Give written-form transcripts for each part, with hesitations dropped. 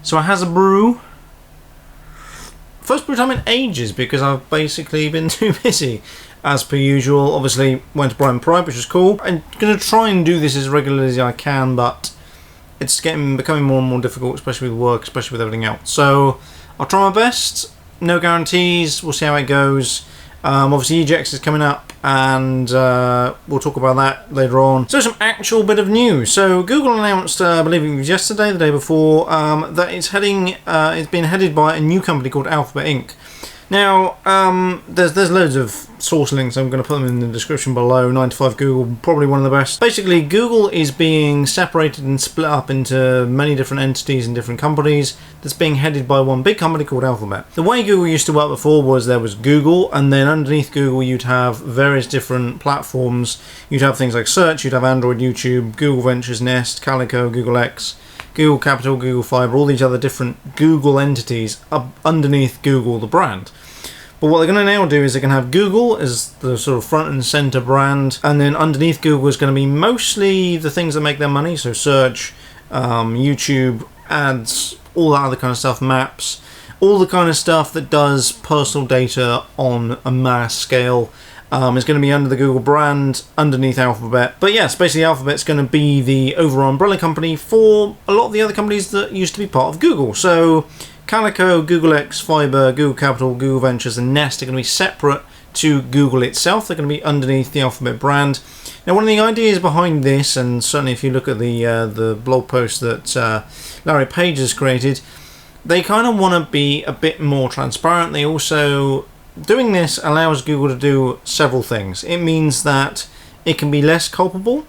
So it has a brew. First brew time in ages because I've basically been too busy. As per usual, obviously went to Brighton Pride, which was cool. I'm going to try and do this as regularly as I can, but it's becoming more and more difficult, especially with work, especially with everything else. So I'll try my best. No guarantees. We'll see how it goes. Obviously EGX is coming up, and we'll talk about that later on. So some actual bit of news. So Google announced, I believe it was yesterday, the day before, that it's been headed by a new company called Alphabet Inc. Now, there's loads of source links. I'm going to put them in the description below. 9 to 5 Google, probably one of the best. Basically, Google is being separated and split up into many different entities and different companies that's being headed by one big company called Alphabet. The way Google used to work before was there was Google, and then underneath Google you'd have various different platforms. You'd have things like Search, you'd have Android, YouTube, Google Ventures, Nest, Calico, Google X, Google Capital, Google Fiber, all these other different Google entities underneath Google, the brand. But what they're going to now do is they're going to have Google as the sort of front and center brand, and then underneath Google is going to be mostly the things that make their money, so search, YouTube, ads, all that other kind of stuff, maps, all the kind of stuff that does personal data on a mass scale. Is going to be under the Google brand, underneath Alphabet. But yes, basically Alphabet's going to be the overall umbrella company for a lot of the other companies that used to be part of Google. So Calico, Google X, Fiber, Google Capital, Google Ventures, and Nest are going to be separate to Google itself. They're going to be underneath the Alphabet brand. Now, one of the ideas behind this, and certainly if you look at the blog post that Larry Page has created, they kind of want to be a bit more transparent. They also... Doing this allows Google to do several things. It means that it can be less culpable.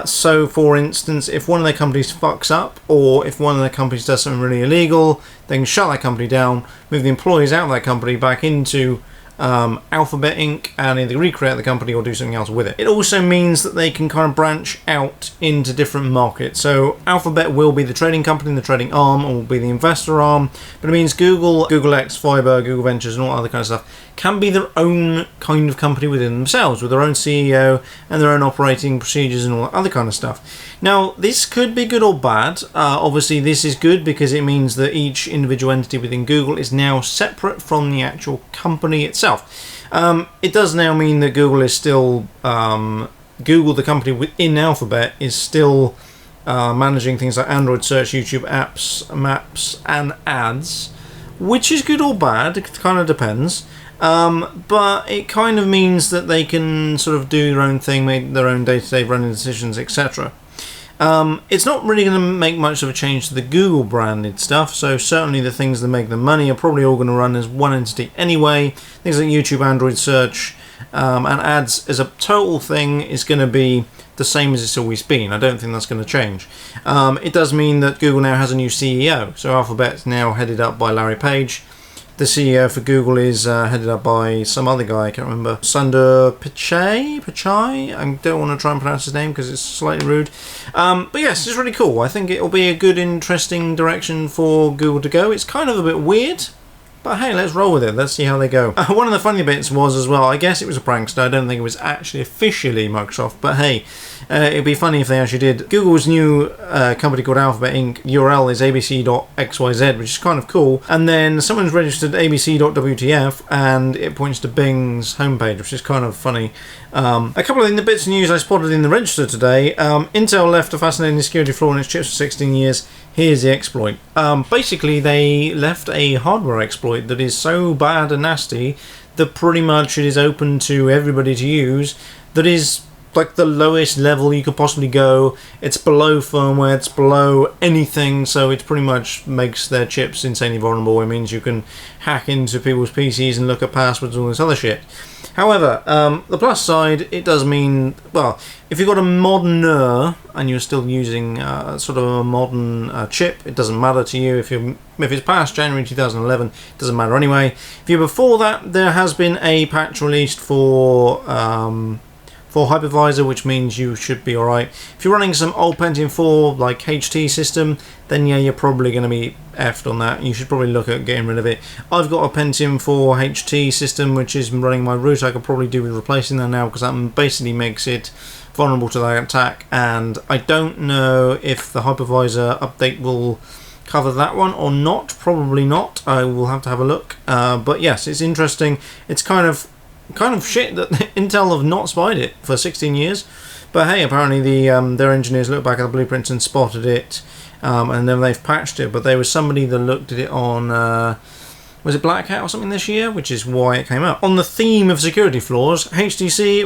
So, for instance, if one of their companies fucks up, or if one of their companies does something really illegal, they can shut that company down, move the employees out of that company back into Alphabet Inc. and either recreate the company or do something else with it. It also means that they can kind of branch out into different markets. So Alphabet will be the trading company, the trading arm, or will be the investor arm. But it means Google, Google X, Fiber, Google Ventures, and all other kind of stuff can be their own kind of company within themselves, with their own CEO and their own operating procedures and all that other kind of stuff. Now, this could be good or bad. Obviously, this is good because it means that each individual entity within Google is now separate from the actual company itself. It does now mean that Google is still Google, the company within Alphabet, is still managing things like Android, search, YouTube, apps, maps, and ads, which is good or bad. It kind of depends. But it kind of means that they can sort of do their own thing, make their own day-to-day running decisions, etc. It's not really going to make much of a change to the Google branded stuff, so certainly the things that make them money are probably all going to run as one entity anyway. Things like YouTube, Android, search, and ads as a total thing is going to be the same as it's always been. I don't think that's going to change. It does mean that Google now has a new CEO, so Alphabet's now headed up by Larry Page. The CEO for Google is headed up by some other guy, I can't remember. Sundar Pichai? I don't want to try and pronounce his name because it's slightly rude. But yes, it's really cool. I think it'll be a good, interesting direction for Google to go. It's kind of a bit weird, but hey, let's roll with it. Let's see how they go. One of the funny bits was as well, I guess it was a prankster. I don't think it was actually officially Microsoft, but hey, it'd be funny if they actually did. Google's new company called Alphabet Inc. URL is abc.xyz, which is kind of cool. And then someone's registered abc.wtf, and it points to Bing's homepage, which is kind of funny. A couple of the bits of news I spotted in the register today. Intel left a fascinating security flaw in its chips for 16 years. Here's the exploit. Basically, they left a hardware exploit that is so bad and nasty that pretty much it is open to everybody to use. That is like the lowest level you could possibly go. It's below firmware, it's below anything, so it pretty much makes their chips insanely vulnerable. It means you can hack into people's PCs and look at passwords and all this other shit. However, the plus side, it does mean, well, if you've got a moderner and you're still using sort of a modern chip, it doesn't matter to you. If it's past January 2011, it doesn't matter anyway. If you're before that, there has been a patch released for hypervisor, which means you should be alright. If you're running some old Pentium 4 like HT system, then yeah, you're probably going to be effed on that. You should probably look at getting rid of it. I've got a Pentium 4 HT system which is running my root. I could probably do with replacing that now because that basically makes it vulnerable to that attack, and I don't know if the hypervisor update will cover that one or not. Probably not. I will have to have a look. But yes, it's interesting. It's kind of shit that Intel have not spied it for 16 years. But hey, apparently their engineers looked back at the blueprints and spotted it, and then they've patched it. But there was somebody that looked at it on was it Black Hat or something this year, which is why it came up. On the theme of security flaws, HTC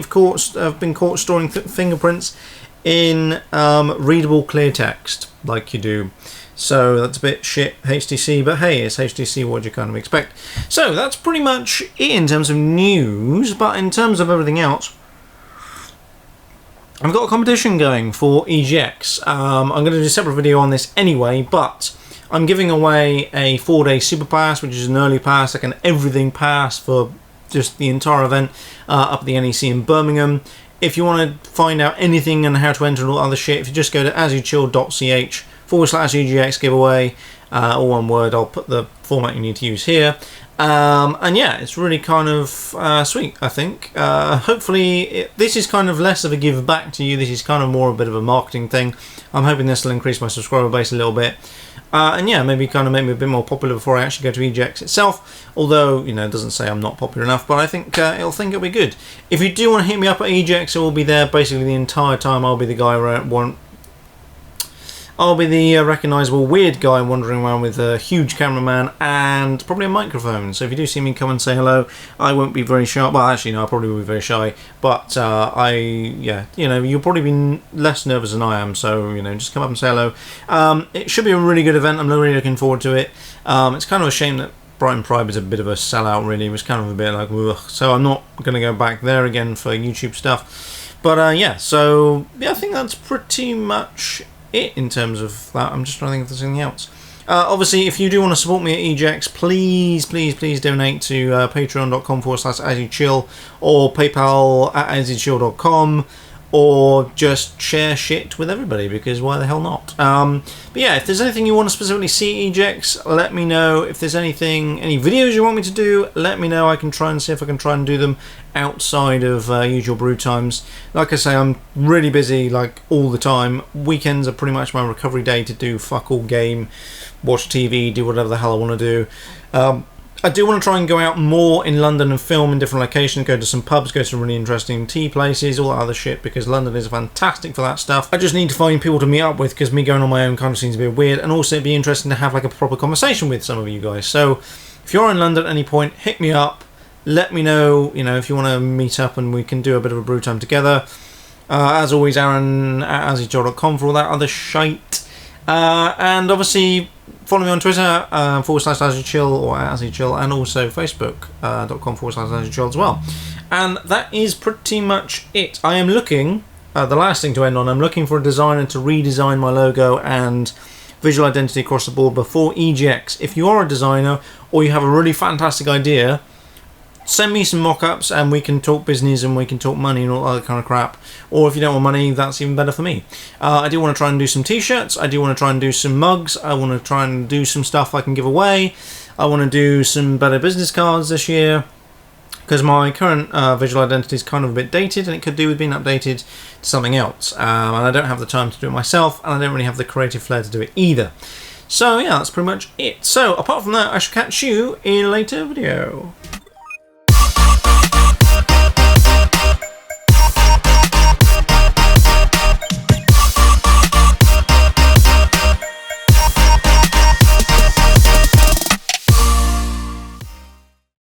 have been caught storing fingerprints in readable clear text, like you do. So that's a bit shit, HTC, but hey, it's HTC, what do you kind of expect? So that's pretty much it in terms of news, but in terms of everything else, I've got a competition going for EGX. I'm going to do a separate video on this anyway, but I'm giving away a 4-day super pass, which is an early pass, like an everything pass for just the entire event up at the NEC in Birmingham. If you want to find out anything and how to enter and all other shit, if you just go to asyouchill.ch/EGX giveaway, all one word, I'll put the format you need to use here. And yeah, it's really kind of sweet, I think. Hopefully, this is kind of less of a give back to you. This is kind of more a bit of a marketing thing. I'm hoping this will increase my subscriber base a little bit. And yeah, maybe kind of make me a bit more popular before I actually go to EGX itself. Although, you know, it doesn't say I'm not popular enough, but I think it'll be good. If you do want to hit me up at EGX, I will be there basically the entire time. I'll be the guy I'll be the recognisable weird guy wandering around with a huge cameraman and probably a microphone. So if you do see me, come and say hello. I won't be very shy. Well, actually, no, I probably will be very shy. But yeah, you know, you'll probably be less nervous than I am. So, you know, just come up and say hello. It should be a really good event. I'm really looking forward to it. It's kind of a shame that Brighton Pride was a bit of a sellout, really. It was kind of a bit like, ugh. So I'm not going to go back there again for YouTube stuff. But yeah, so yeah, I think that's pretty much it in terms of that. I'm just trying to think if there's anything else. Obviously, if you do want to support me at EGX, please donate to patreon.com/asyouchill or paypal@asyouchill.com, or just share shit with everybody, because why the hell not? But yeah, if there's anything you want to specifically see at EGX, let me know. If there's any videos you want me to do, let me know. I can try and see if I can try and do them outside of usual brew times. Like I say, I'm really busy, like, all the time. Weekends are pretty much my recovery day to do fuck all game, watch TV, do whatever the hell I want to do. I do want to try and go out more in London and film in different locations, go to some pubs, go to some really interesting tea places, all that other shit, because London is fantastic for that stuff. I just need to find people to meet up with, because me going on my own kind of seems a bit weird, and also it'd be interesting to have like a proper conversation with some of you guys. So if you're in London at any point, hit me up, let me know, you know, if you want to meet up and we can do a bit of a brew time together. As always, Aaron at asyouchill.com for all that other shite. And obviously, follow me on Twitter, /asyouchill or @asyouchill, and also facebook.com/asyouchill as well. And that is pretty much it. I am looking, the last thing to end on, I'm looking for a designer to redesign my logo and visual identity across the board before EGX. If you are a designer or you have a really fantastic idea, send me some mock-ups and we can talk business and we can talk money and all other kind of crap. Or if you don't want money, that's even better for me. I do want to try and do some t-shirts. I do want to try and do some mugs. I want to try and do some stuff I can give away. I want to do some better business cards this year, because my current visual identity is kind of a bit dated and it could do with being updated to something else. And I don't have the time to do it myself, and I don't really have the creative flair to do it either. So yeah, that's pretty much it. So apart from that, I shall catch you in a later video.